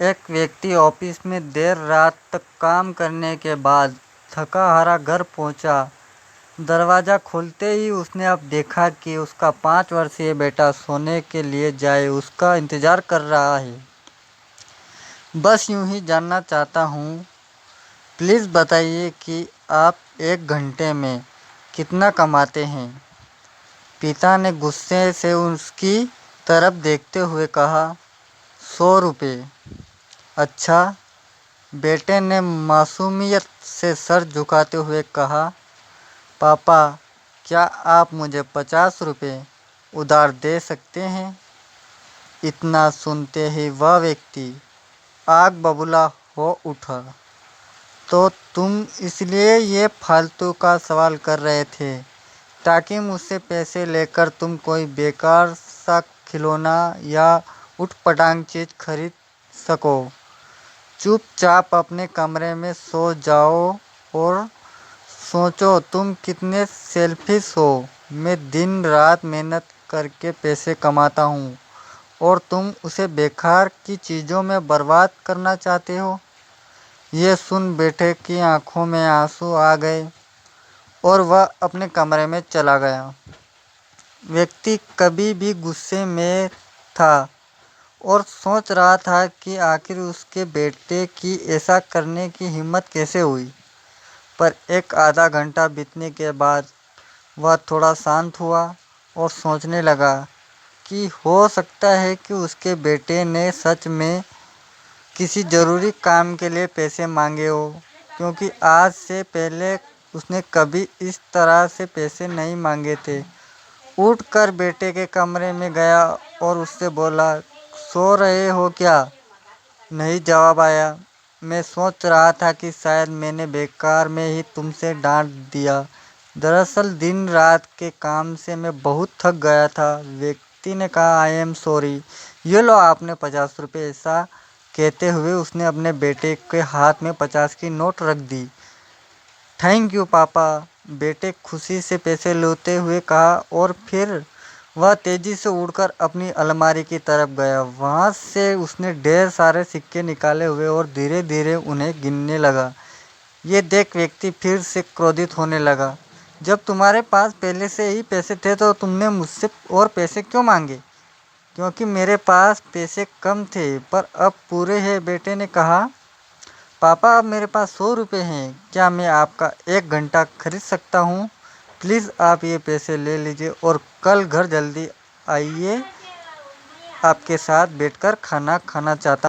एक व्यक्ति ऑफिस में देर रात तक काम करने के बाद थका हारा घर पहुंचा। दरवाज़ा खोलते ही उसने अब देखा कि उसका 5 वर्षीय बेटा सोने के लिए जाए उसका इंतज़ार कर रहा है। बस यूं ही जानना चाहता हूँ, प्लीज़ बताइए कि आप 1 घंटे में कितना कमाते हैं। पिता ने गुस्से से उसकी तरफ देखते हुए कहा, 100 रुपये। अच्छा, बेटे ने मासूमियत से सर झुकाते हुए कहा, पापा क्या आप मुझे 50 रुपये उधार दे सकते हैं। इतना सुनते ही वह व्यक्ति आग बबूला हो उठा। तो तुम इसलिए ये फालतू का सवाल कर रहे थे ताकि मुझसे पैसे लेकर तुम कोई बेकार सा खिलौना या उठपटांग चीज़ खरीद सको। चुपचाप अपने कमरे में सो जाओ और सोचो तुम कितने सेल्फिश हो। मैं दिन रात मेहनत करके पैसे कमाता हूँ और तुम उसे बेकार की चीज़ों में बर्बाद करना चाहते हो। ये सुन बेटे की आंखों में आंसू आ गए और वह अपने कमरे में चला गया। व्यक्ति कभी भी गुस्से में था और सोच रहा था कि आखिर उसके बेटे की ऐसा करने की हिम्मत कैसे हुई। पर एक आधा घंटा बीतने के बाद वह थोड़ा शांत हुआ और सोचने लगा कि हो सकता है कि उसके बेटे ने सच में किसी ज़रूरी काम के लिए पैसे मांगे हो, क्योंकि आज से पहले उसने कभी इस तरह से पैसे नहीं मांगे थे। उठकर बेटे के कमरे में गया और उससे बोला, सो रहे हो क्या। नहीं जवाब आया। मैं सोच रहा था कि शायद मैंने बेकार में ही तुमसे डांट दिया। दरअसल दिन रात के काम से मैं बहुत थक गया था। व्यक्ति ने कहा, आई एम सॉरी। ये लो आपने 50 रुपये। ऐसा कहते हुए उसने अपने बेटे के हाथ में 50 की नोट रख दी। थैंक यू पापा, बेटे खुशी से पैसे लेते हुए कहा और फिर वह तेजी से उड़कर अपनी अलमारी की तरफ गया। वहां से उसने ढेर सारे सिक्के निकाले हुए और धीरे धीरे उन्हें गिनने लगा। ये देख व्यक्ति फिर से क्रोधित होने लगा। जब तुम्हारे पास पहले से ही पैसे थे तो तुमने मुझसे और पैसे क्यों मांगे। क्योंकि मेरे पास पैसे कम थे पर अब पूरे हैं, बेटे ने कहा। पापा अब मेरे पास 100 रुपये हैं। क्या मैं आपका 1 घंटा खरीद सकता हूँ। प्लीज़ आप ये पैसे ले लीजिए और कल घर जल्दी आइए, आपके साथ बैठकर खाना खाना चाहता